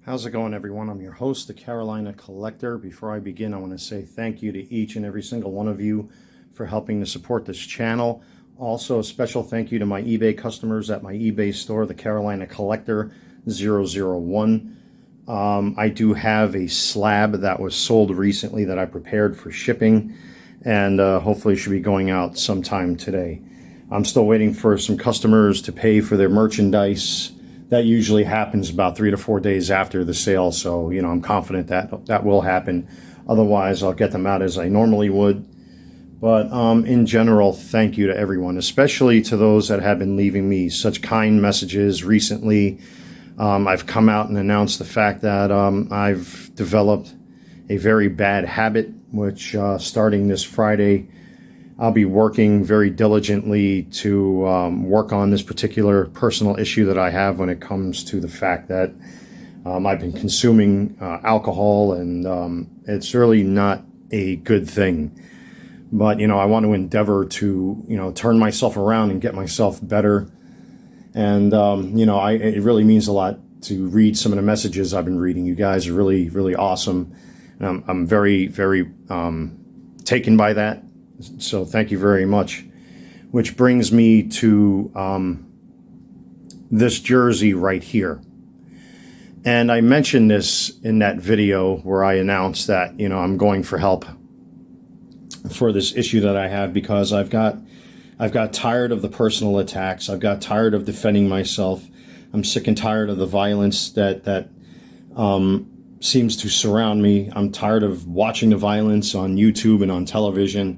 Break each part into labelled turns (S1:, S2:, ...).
S1: How's it going, everyone? I'm your host, the Carolina Collector. Before I begin, I want to say thank you to each and every single one of you for helping to support this channel. Also, a special thank you to my eBay customers at my eBay store, the Carolina Collector 001. I do have a slab that was sold recently that I prepared for shipping, and hopefully should be going out sometime today. I'm still waiting for some customers to pay for their merchandise. That usually happens about 3 to 4 days after the sale, so I'm confident that that will happen. Otherwise, I'll get them out as I normally would. But in general, thank you to everyone, especially to those that have been leaving me such kind messages recently. I've come out and announced the fact that I've developed a very bad habit, which starting this Friday, I'll be working very diligently to work on this particular personal issue that I have when it comes to the fact that I've been consuming alcohol, and it's really not a good thing. But, I want to endeavor to, turn myself around and get myself better. And, it really means a lot to read some of the messages I've been reading. You guys are really, really awesome. And I'm very, very taken by that. So thank you very much. Which brings me to this jersey right here. And I mentioned this in that video where I announced that, I'm going for help for this issue that I have, because I've got tired of the personal attacks. I've got tired of defending myself. I'm sick and tired of the violence that seems to surround me. I'm tired of watching the violence on YouTube and on television.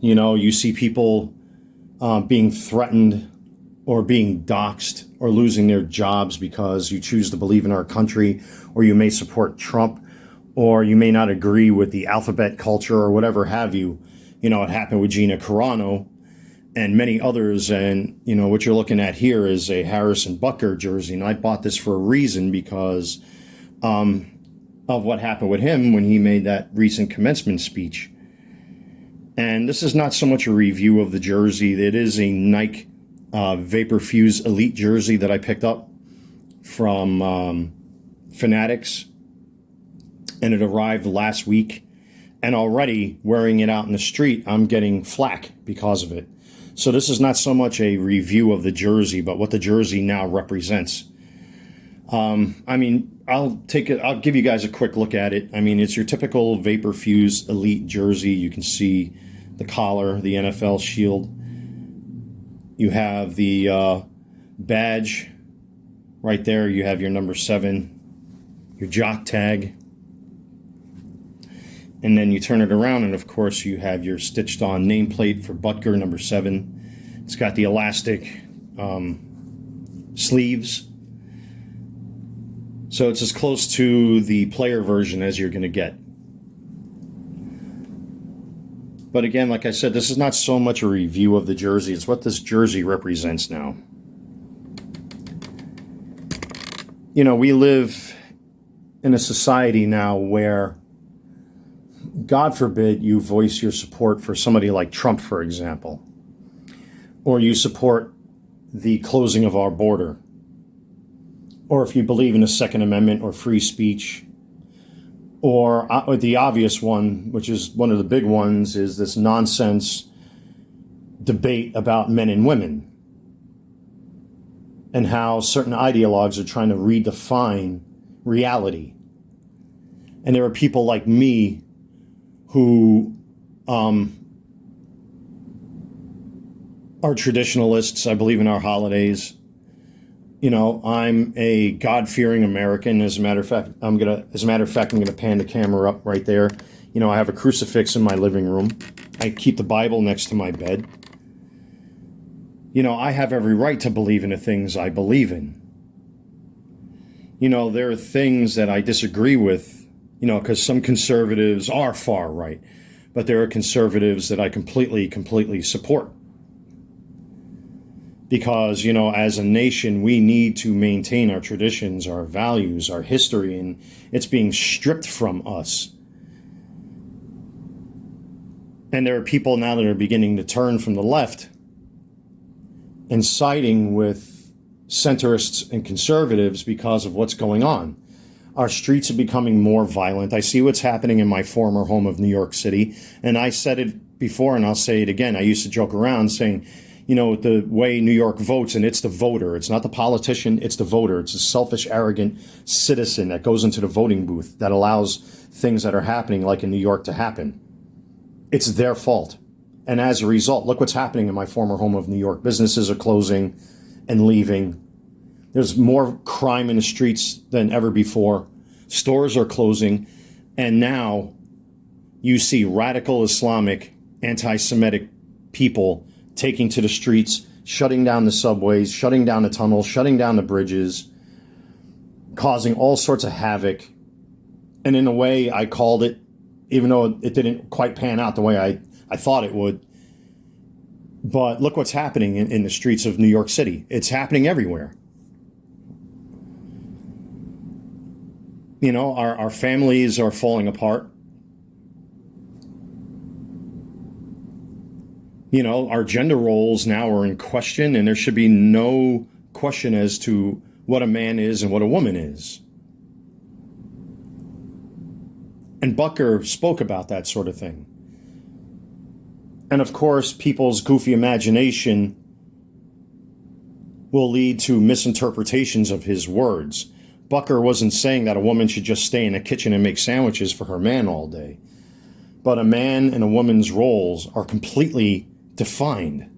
S1: You see people being threatened or being doxxed or losing their jobs because you choose to believe in our country, or you may support Trump, or you may not agree with the alphabet culture or whatever have you. It happened with Gina Carano and many others. And, what you're looking at here is a Harrison Butker jersey. And I bought this for a reason, because of what happened with him when he made that recent commencement speech. And this is not so much a review of the jersey. It is a Nike Vapor Fuse Elite jersey that I picked up from Fanatics. And it arrived last week. And already wearing it out in the street, I'm getting flack because of it. So this is not so much a review of the jersey, but what the jersey now represents. I'll give you guys a quick look at it. It's your typical Vapor Fuse Elite jersey. You can see the collar, the NFL shield. You have the badge right there. You have your number 7, your jock tag. And then you turn it around, and of course you have your stitched on nameplate for Butker, number 7. It's got the elastic sleeves. So it's as close to the player version as you're going to get. But again, like I said, this is not so much a review of the jersey. It's what this jersey represents now. We live in a society now where, God forbid, you voice your support for somebody like Trump, for example, or you support the closing of our border, or if you believe in the Second Amendment or free speech, or the obvious one, which is one of the big ones, is this nonsense debate about men and women and how certain ideologues are trying to redefine reality. And there are people like me who are traditionalists. I believe in our holidays. I'm a God-fearing American. As a matter of fact, I'm gonna pan the camera up right there. I have a crucifix in my living room. I keep the Bible next to my bed. I have every right to believe in the things I believe in. There are things that I disagree with, because some conservatives are far right, but there are conservatives that I completely support. Because, as a nation, we need to maintain our traditions, our values, our history, and it's being stripped from us. And there are people now that are beginning to turn from the left and siding with centrists and conservatives because of what's going on. Our streets are becoming more violent. I see what's happening in my former home of New York City. And I said it before and I'll say it again. I used to joke around saying, you know, the way New York votes, and it's the voter. It's not the politician, it's the voter. It's a selfish, arrogant citizen that goes into the voting booth that allows things that are happening like in New York to happen. It's their fault. And as a result, look what's happening in my former home of New York. Businesses are closing and leaving. There's more crime in the streets than ever before. Stores are closing. And now you see radical Islamic, anti-Semitic people taking to the streets, shutting down the subways, shutting down the tunnels, shutting down the bridges, causing all sorts of havoc. And in a way, I called it, even though it didn't quite pan out the way I thought it would. But look what's happening in the streets of New York City. It's happening everywhere. You know, our families are falling apart. You know, our gender roles now are in question, and there should be no question as to what a man is and what a woman is. And Butker spoke about that sort of thing. And of course, people's goofy imagination will lead to misinterpretations of his words. Butker wasn't saying that a woman should just stay in the kitchen and make sandwiches for her man all day. But a man and a woman's roles are completely defined.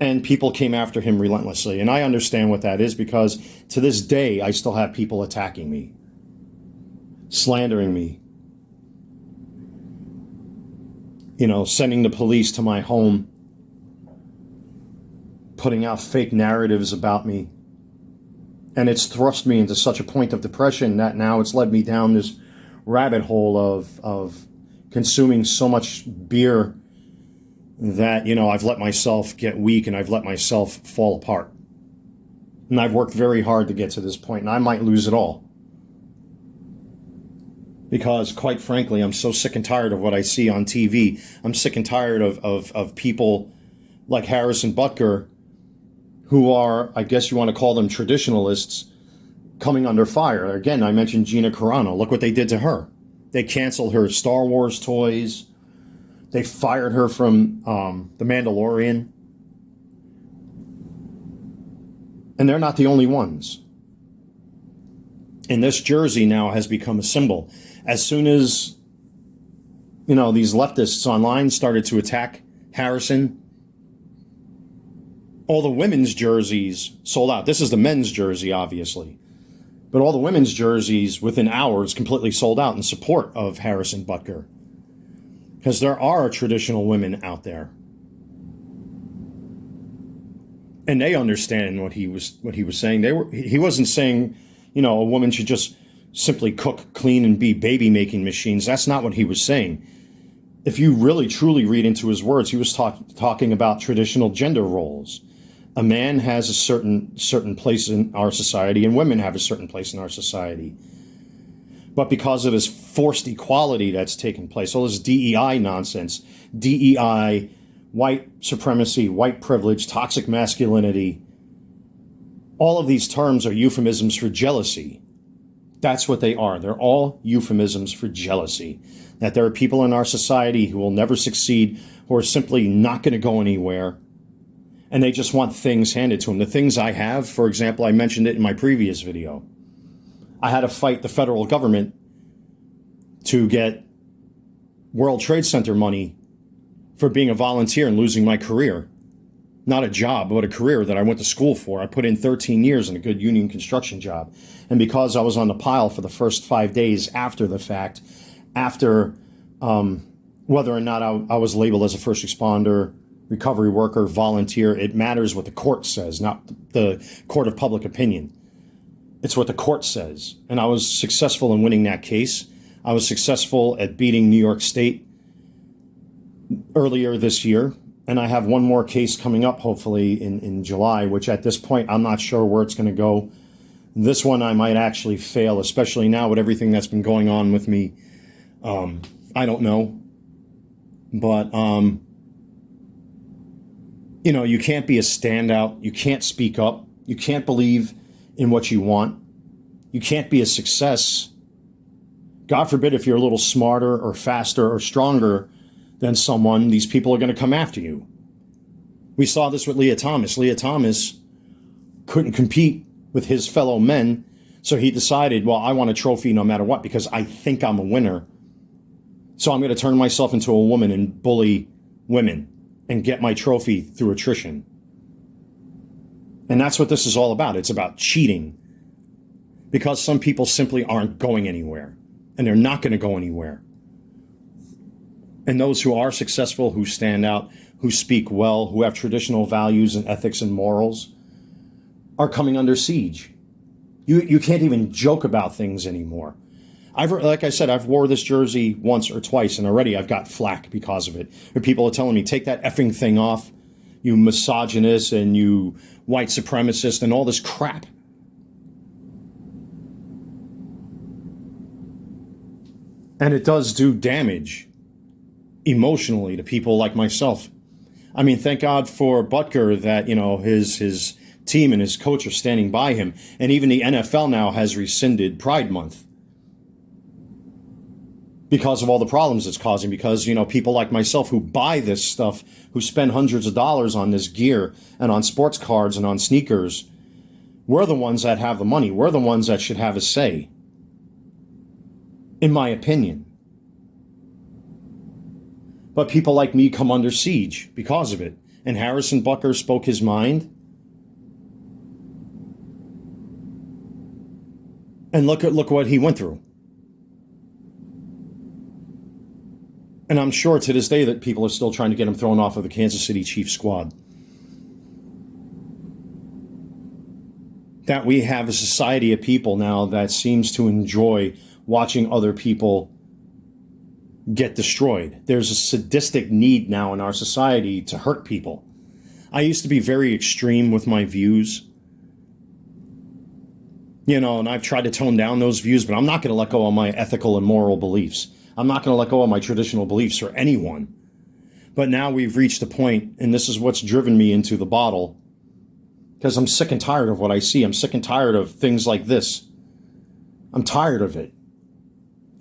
S1: And people came after him relentlessly. And I understand what that is, because to this day, I still have people attacking me, slandering me, you know, sending the police to my home, putting out fake narratives about me. And it's thrust me into such a point of depression that now it's led me down this rabbit hole of consuming so much beer that, you know, I've let myself get weak and I've let myself fall apart. And I've worked very hard to get to this point, and I might lose it all. Because, quite frankly, I'm so sick and tired of what I see on TV. I'm sick and tired of people like Harrison Butker, who are, I guess you want to call them traditionalists, coming under fire. Again, I mentioned Gina Carano. Look what they did to her. They canceled her Star Wars toys. They fired her from The Mandalorian. And they're not the only ones. And this jersey now has become a symbol. As soon as, you know, these leftists online started to attack Harrison, all the women's jerseys sold out. This is the men's jersey, obviously. But all the women's jerseys within hours completely sold out in support of Harrison Butker. Because there are traditional women out there. And they understand what he was saying. He wasn't saying, you know, a woman should just simply cook, clean, and be baby-making machines. That's not what he was saying. If you really, truly read into his words, he was talking about traditional gender roles. A man has a certain place in our society, and women have a certain place in our society. But because of this forced equality that's taken place, all this DEI nonsense, DEI, white supremacy, white privilege, toxic masculinity, all of these terms are euphemisms for jealousy. That's what they are. They're all euphemisms for jealousy. That there are people in our society who will never succeed, who are simply not going to go anywhere, and they just want things handed to them. The things I have, for example, I mentioned it in my previous video. I had to fight the federal government to get World Trade Center money for being a volunteer and losing my career. Not a job, but a career that I went to school for. I put in 13 years in a good union construction job. And because I was on the pile for the first 5 days after the fact, after whether or not I was labeled as a first responder, recovery worker, volunteer, it matters what the court says, not the court of public opinion. It's what the court says. And I was successful in winning that case. I was successful at beating New York State earlier this year. And I have one more case coming up, hopefully, in July, which at this point, I'm not sure where it's going to go. This one I might actually fail, especially now with everything that's been going on with me. I don't know. But, you know, you can't be a standout. You can't speak up. You can't believe in what you want. You can't be a success. God forbid if you're a little smarter or faster or stronger than someone, these people are going to come after you. We saw this with Leah Thomas. Leah Thomas couldn't compete with his fellow men, so he decided, well, I want a trophy no matter what because I think I'm a winner. So I'm going to turn myself into a woman and bully women and get my trophy through attrition. And that's what this is all about. It's about cheating because some people simply aren't going anywhere and they're not going to go anywhere. And those who are successful, who stand out, who speak well, who have traditional values and ethics and morals are coming under siege. You can't even joke about things anymore. Like I said, I've wore this jersey once or twice, and already I've got flack because of it. Or people are telling me, take that effing thing off, you misogynist and you white supremacist and all this crap. And it does do damage emotionally to people like myself. I mean, thank God for Butker that, his team and his coach are standing by him. And even the NFL now has rescinded Pride Month because of all the problems it's causing. Because, people like myself who buy this stuff, who spend hundreds of dollars on this gear and on sports cards and on sneakers, we're the ones that have the money. We're the ones that should have a say, in my opinion. But people like me come under siege because of it. And Harrison Butker spoke his mind. And look what he went through. And I'm sure to this day that people are still trying to get him thrown off of the Kansas City Chiefs squad. That we have a society of people now that seems to enjoy watching other people get destroyed. There's a sadistic need now in our society to hurt people. I used to be very extreme with my views, and I've tried to tone down those views, but I'm not going to let go of my ethical and moral beliefs. I'm not going to let go of my traditional beliefs for anyone. But now we've reached a point, and this is what's driven me into the bottle, because I'm sick and tired of what I see. I'm sick and tired of things like this. I'm tired of it.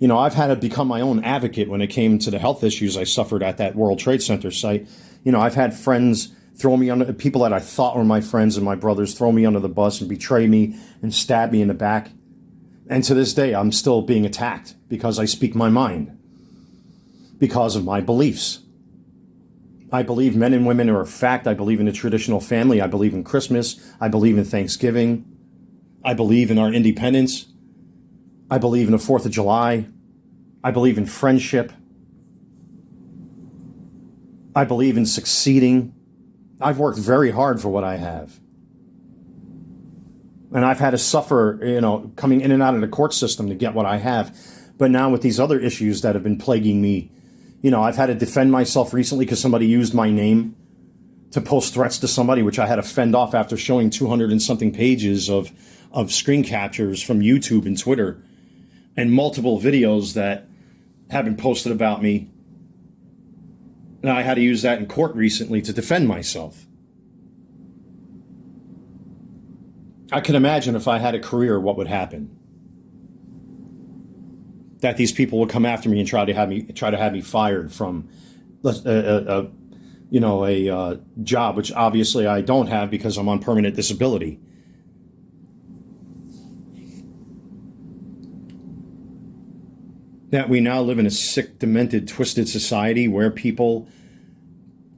S1: I've had to become my own advocate when it came to the health issues I suffered at that World Trade Center site. I've had friends throw me under, people that I thought were my friends and my brothers throw me under the bus and betray me and stab me in the back. And to this day, I'm still being attacked because I speak my mind, because of my beliefs. I believe men and women are a fact. I believe in the traditional family. I believe in Christmas. I believe in Thanksgiving. I believe in our independence. I believe in the 4th of July. I believe in friendship. I believe in succeeding. I've worked very hard for what I have. And I've had to suffer, coming in and out of the court system to get what I have. But now with these other issues that have been plaguing me, I've had to defend myself recently because somebody used my name to post threats to somebody, which I had to fend off after showing 200 and something pages of screen captures from YouTube and Twitter and multiple videos that have been posted about me. And I had to use that in court recently to defend myself. I can imagine if I had a career, what would happen. That these people would come after me and try to have me fired from a job, which obviously I don't have because I'm on permanent disability. That we now live in a sick, demented, twisted society where people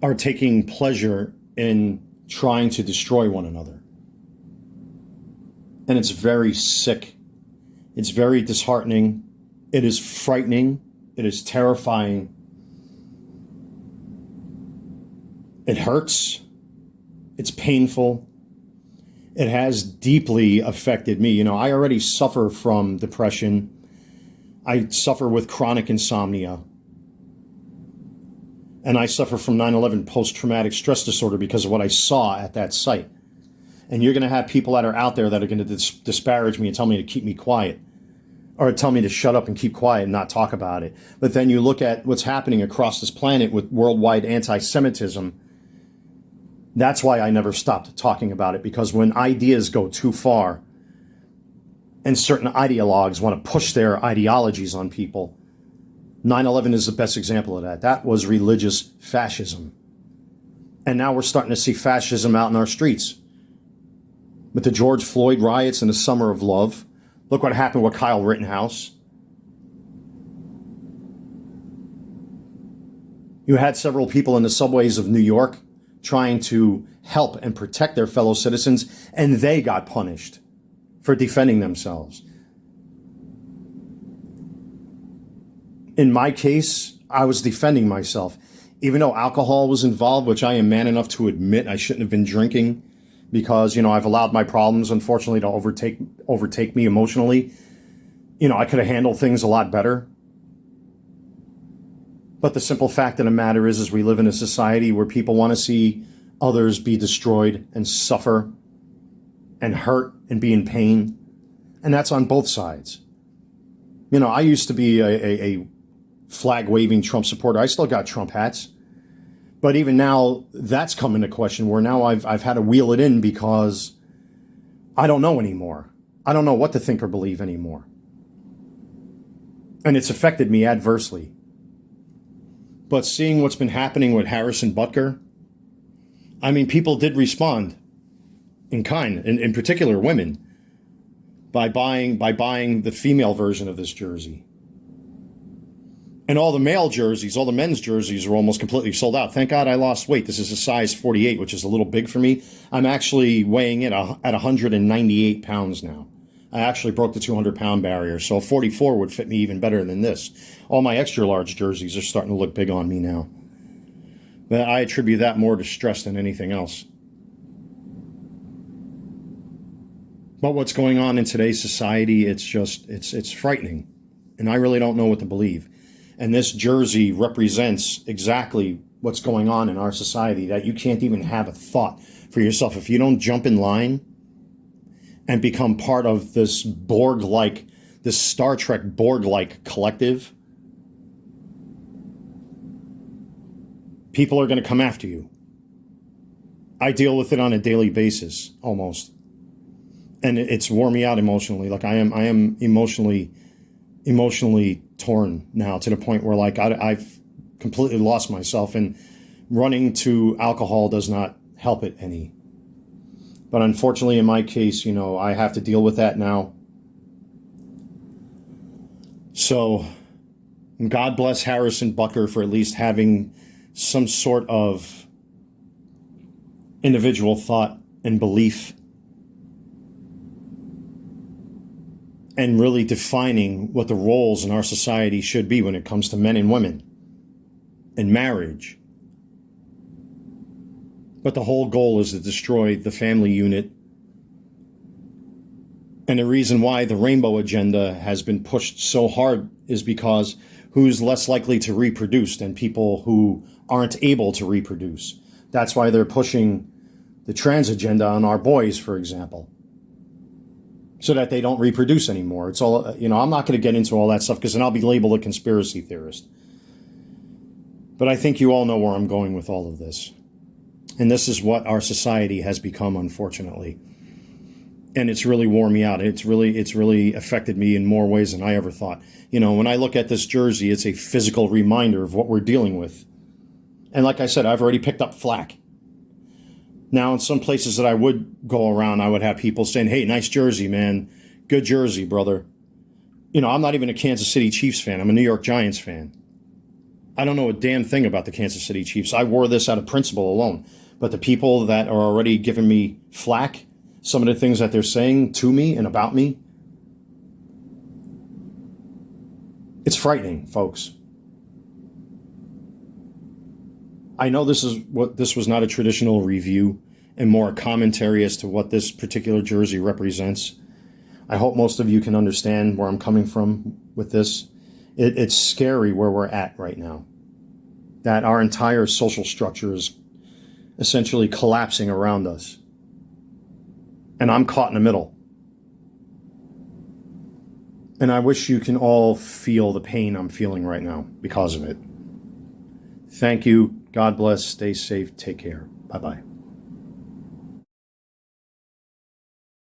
S1: are taking pleasure in trying to destroy one another. And it's very sick. It's very disheartening. It is frightening. It is terrifying. It hurts. It's painful. It has deeply affected me. I already suffer from depression. I suffer with chronic insomnia. And I suffer from 9/11 post-traumatic stress disorder because of what I saw at that site. And you're going to have people that are out there that are going to disparage me and tell me to keep me quiet, or tell me to shut up and keep quiet and not talk about it. But then you look at what's happening across this planet with worldwide anti-Semitism. That's why I never stopped talking about it, because when ideas go too far and certain ideologues want to push their ideologies on people. 9/11 is the best example of that. That was religious fascism. And now we're starting to see fascism out in our streets. With the George Floyd riots and the Summer of Love, look what happened with Kyle Rittenhouse. You had several people in the subways of New York trying to help and protect their fellow citizens, and they got punished for defending themselves. In my case, I was defending myself. Even though alcohol was involved, which I am man enough to admit I shouldn't have been drinking because, I've allowed my problems, unfortunately, to overtake me emotionally. I could have handled things a lot better. But the simple fact of the matter is we live in a society where people want to see others be destroyed and suffer and hurt and be in pain. And that's on both sides. I used to be a flag-waving Trump supporter. I still got Trump hats. But even now, that's come into question where now I've had to wheel it in because I don't know anymore. I don't know what to think or believe anymore. And it's affected me adversely. But seeing what's been happening with Harris and Butker, people did respond in kind, in particular women, by buying the female version of this jersey. And all the male jerseys, all the men's jerseys are almost completely sold out. Thank God I lost weight. This is a size 48, which is a little big for me. I'm actually weighing it at 198 pounds now. I actually broke the 200-pound barrier, so a 44 would fit me even better than this. All my extra-large jerseys are starting to look big on me now. But I attribute that more to stress than anything else. But what's going on in today's society, it's frightening. And I really don't know what to believe. And this jersey represents exactly what's going on in our society, that you can't even have a thought for yourself. If you don't jump in line and become part of this this Star Trek Borg-like collective, people are going to come after you. I deal with it on a daily basis, almost. And it's worn me out emotionally. Like I am emotionally torn now, to the point where I've completely lost myself, and running to alcohol does not help it any. But unfortunately, in my case, I have to deal with that now. So God bless Harris and Butker for at least having some sort of individual thought and belief, and really defining what the roles in our society should be when it comes to men and women and marriage. But the whole goal is to destroy the family unit. And the reason why the rainbow agenda has been pushed so hard is because who's less likely to reproduce than people who aren't able to reproduce? That's why they're pushing the trans agenda on our boys, for example, so that they don't reproduce anymore. It's all, I'm not going to get into all that stuff because then I'll be labeled a conspiracy theorist. But I think you all know where I'm going with all of this. And this is what our society has become, unfortunately. And it's really worn me out. It's really affected me in more ways than I ever thought. When I look at this jersey, it's a physical reminder of what we're dealing with. And like I said, I've already picked up flack. Now, in some places that I would go around, I would have people saying, hey, nice jersey, man. Good jersey, brother. I'm not even a Kansas City Chiefs fan. I'm a New York Giants fan. I don't know a damn thing about the Kansas City Chiefs. I wore this out of principle alone. But the people that are already giving me flack, some of the things that they're saying to me and about me, it's frightening, folks. I know this was not a traditional review and more a commentary as to what this particular jersey represents. I hope most of you can understand where I'm coming from with this. It's scary where we're at right now. That our entire social structure is essentially collapsing around us. And I'm caught in the middle. And I wish you can all feel the pain I'm feeling right now because of it. Thank you. God bless. Stay safe. Take care. Bye-bye.